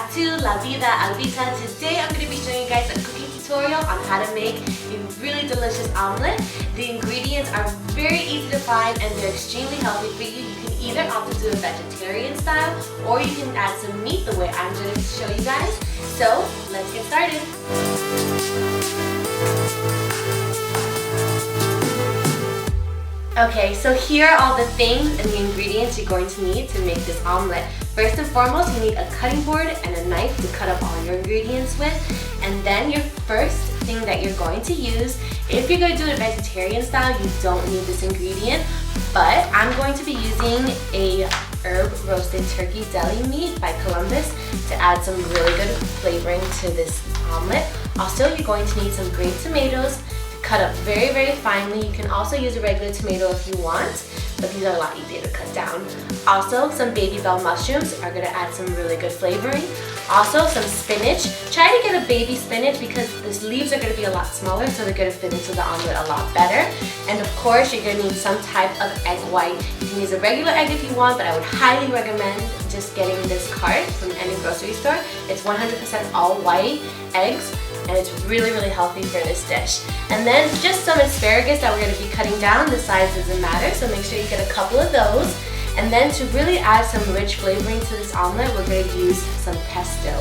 back to La Vida Albita. Today I'm going to be showing you guys a cooking tutorial on how to make a really delicious omelet. The ingredients are very easy to find and they're extremely healthy for you. You can either opt to do a vegetarian style or you can add some meat the way I'm going to show you guys. So let's get started. Okay, so here are all the things and the ingredients you're going to need to make this omelet. First and foremost, you need a cutting board and a knife to cut up all your ingredients with. And then your first thing that you're going to use, if you're going to do it vegetarian style, you don't need this ingredient. But I'm going to be using a herb roasted turkey deli meat by Columbus to add some really good flavoring to this omelet. Also, you're going to need some grape tomatoes, cut up very, very finely. You can also use a regular tomato if you want, but these are a lot easier to cut down. Also, some baby bell mushrooms are gonna add some really good flavoring. Also, some spinach. Try to get a baby spinach because the leaves are gonna be a lot smaller, so they're gonna fit into the omelet a lot better. And of course, you're gonna need some type of egg white. You can use a regular egg if you want, but I would highly recommend just getting this cart from any grocery store. It's 100% all white eggs, and it's really, really healthy for this dish. And then just some asparagus that we're gonna be cutting down. The size doesn't matter, so make sure you get a couple of those. And then to really add some rich flavoring to this omelet, we're gonna use some pesto.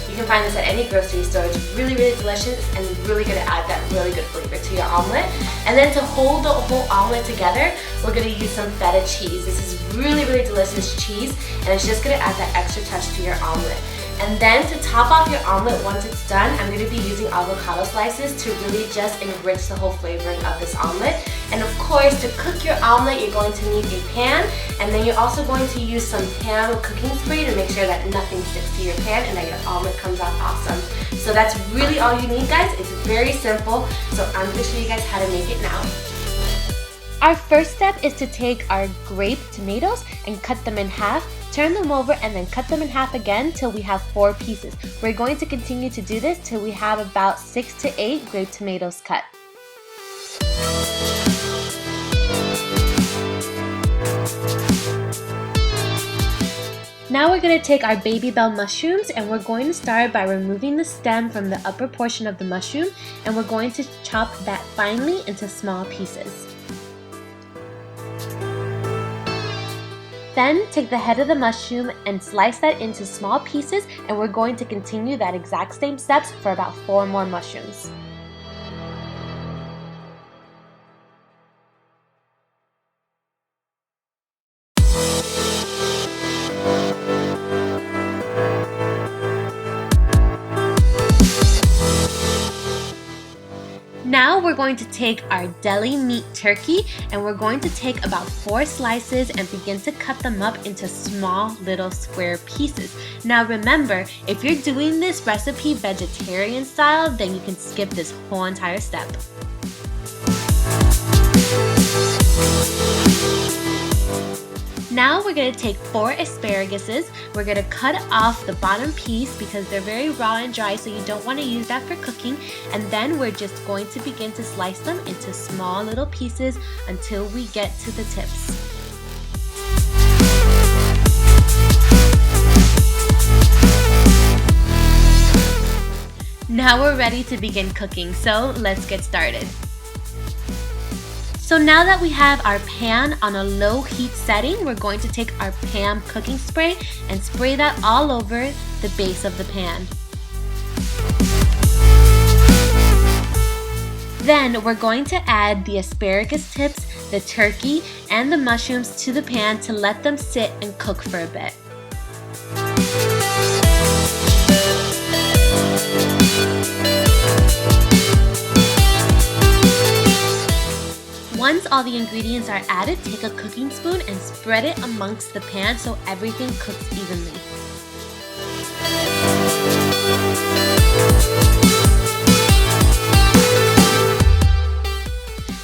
You can find this at any grocery store. It's really, really delicious and really gonna add that really good flavor to your omelet. And then to hold the whole omelet together, we're gonna use some feta cheese. This is really, really delicious cheese, and it's just gonna add that extra touch to your omelet. And then to top off your omelet once it's done, I'm going to be using avocado slices to really just enrich the whole flavoring of this omelet. And of course, to cook your omelet, you're going to need a pan, and then you're also going to use some Pam Cooking Spray to make sure that nothing sticks to your pan and that your omelet comes out awesome. So that's really all you need, guys. It's very simple, so I'm going to show you guys how to make it now. Our first step is to take our grape tomatoes and cut them in half, turn them over, and then cut them in half again till we have 4 pieces. We're going to continue to do this till we have about 6 to 8 grape tomatoes cut. Now we're going to take our baby bell mushrooms and we're going to start by removing the stem from the upper portion of the mushroom, and we're going to chop that finely into small pieces. Then take the head of the mushroom and slice that into small pieces, and we're going to continue that exact same steps for about 4 more mushrooms. Now we're going to take our deli meat turkey and we're going to take about 4 slices and begin to cut them up into small little square pieces. Now remember, if you're doing this recipe vegetarian style, then you can skip this whole entire step. Now we're going to take 4 asparaguses. We're going to cut off the bottom piece because they're very raw and dry, so you don't want to use that for cooking. And then we're just going to begin to slice them into small little pieces until we get to the tips. Now we're ready to begin cooking, so let's get started. So now that we have our pan on a low heat setting, we're going to take our Pam Cooking Spray and spray that all over the base of the pan. Then we're going to add the asparagus tips, the turkey, and the mushrooms to the pan to let them sit and cook for a bit. Once all the ingredients are added, take a cooking spoon and spread it amongst the pan so everything cooks evenly.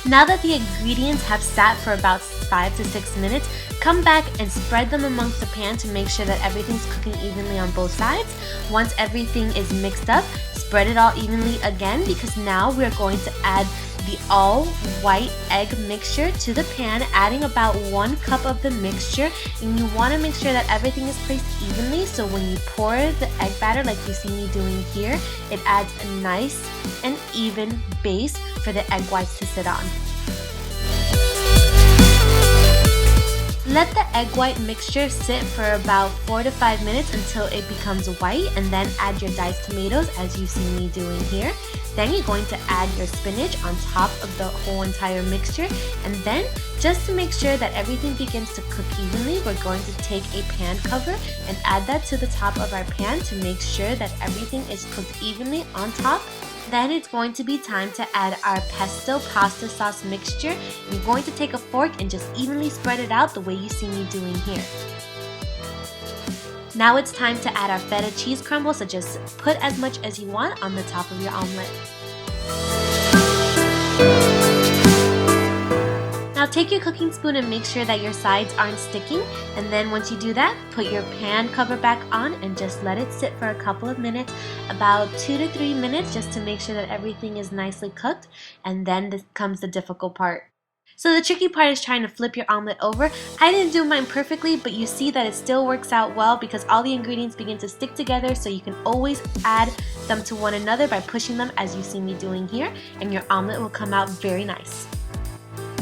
Now that the ingredients have sat for about 5 to 6 minutes, come back and spread them amongst the pan to make sure that everything's cooking evenly on both sides. Once everything is mixed up, spread it all evenly again because now we're going to add the all white egg mixture to the pan, adding about 1 cup of the mixture. And you want to make sure that everything is placed evenly, so when you pour the egg batter like you see me doing here, it adds a nice and even base for the egg whites to sit on. Let the egg white mixture sit for about 4 to 5 minutes until it becomes white, and then add your diced tomatoes as you see me doing here. Then you're going to add your spinach on top of the whole entire mixture, and then just to make sure that everything begins to cook evenly, we're going to take a pan cover and add that to the top of our pan to make sure that everything is cooked evenly on top. Then it's going to be time to add our pesto pasta sauce mixture. You're going to take a fork and just evenly spread it out the way you see me doing here. Now it's time to add our feta cheese crumble, so just put as much as you want on the top of your omelet. Now take your cooking spoon and make sure that your sides aren't sticking, and then once you do that, put your pan cover back on and just let it sit for a couple of minutes, about 2 to 3 minutes, just to make sure that everything is nicely cooked. And then comes the difficult part. So the tricky part is trying to flip your omelet over. I didn't do mine perfectly, but you see that it still works out well because all the ingredients begin to stick together, so you can always add them to one another by pushing them as you see me doing here, and your omelet will come out very nice.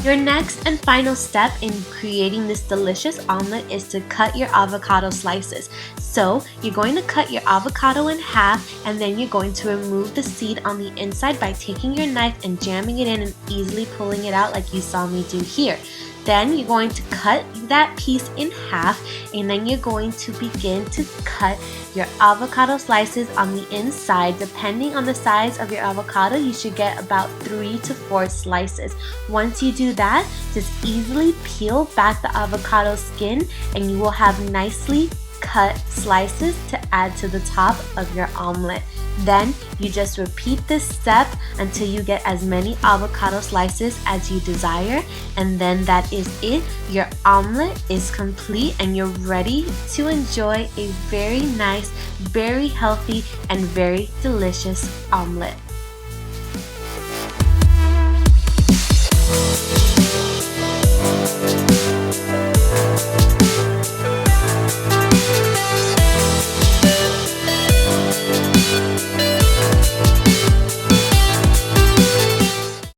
Your next and final step in creating this delicious omelet is to cut your avocado slices. So you're going to cut your avocado in half, and then you're going to remove the seed on the inside by taking your knife and jamming it in and easily pulling it out like you saw me do here. Then you're going to cut that piece in half, and then you're going to begin to cut your avocado slices on the inside. Depending on the size of your avocado, you should get about 3 to 4 slices. Once you do that, just easily peel back the avocado skin, and you will have nicely cut slices to add to the top of your omelet. Then you just repeat this step until you get as many avocado slices as you desire, and then that is it. Your omelet is complete and you're ready to enjoy a very nice, very healthy, and very delicious omelet.